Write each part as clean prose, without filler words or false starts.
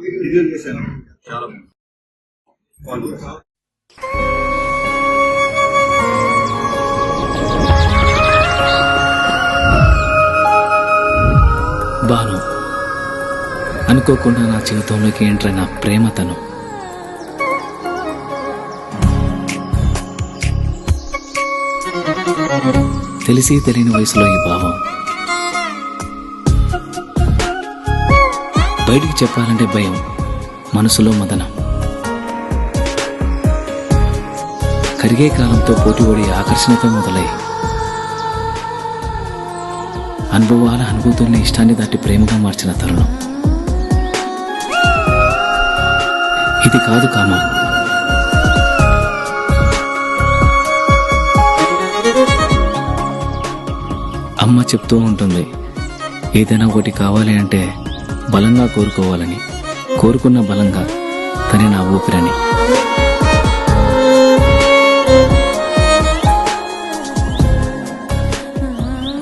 చాలా బాను అనుకోకుండా నా జీవితంలోకి ఎంటర్ అయిన ప్రేమ తను. తెలిసి తెలియని వయసులో ఈ భావం బయటికి చెప్పాలంటే భయం, మనసులో మదనం. కరిగే కాలంతో పోటీపడి ఆకర్షణతో మొదలై అనుభవాల అనుభూతుల్ని ఇష్టాన్ని దాటి ప్రేమగా మార్చిన తరుణం ఇది. కాదు కామం, అమ్మ చెప్తూ ఉంటుంది, ఏదైనా ఒకటి కావాలి అంటే బలంగా కోరుకోవాలని, కోరుకున్న బలంగా తనే నా ఊపిరని.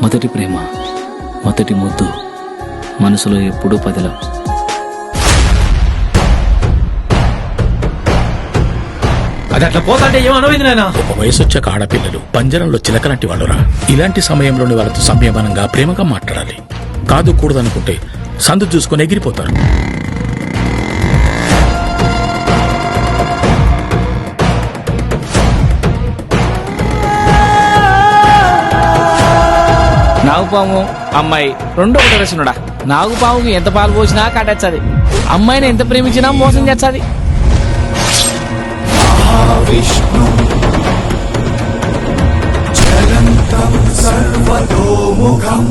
మొదటి ప్రేమ, మొదటి ముద్దు మనసులో ఎప్పుడూ పదిలం. అది అట్లా పోతాంటే ఏమనవేది నాయనా? ఒక వయసు వచ్చాక ఆడపిల్లలు పంజరంలో చిలకలాంటి వాళ్ళురా. ఇలాంటి సమయంలోని వాళ్ళతో సంయమనంగా ప్రేమగా మాట్లాడాలి. కాదు కూడదనుకుంటే సందు చూసుకొని ఎగిరిపోతారు. నాగుపాము అమ్మాయి రెండు ఒకటి రచనుడా. నాగుపాముకి ఎంత పాలు పోసినా కట్టచ్చది, అమ్మాయిని ఎంత ప్రేమించినా మోసం చేస్తుంది. విష్ణు చలంతం సర్వతోముఖం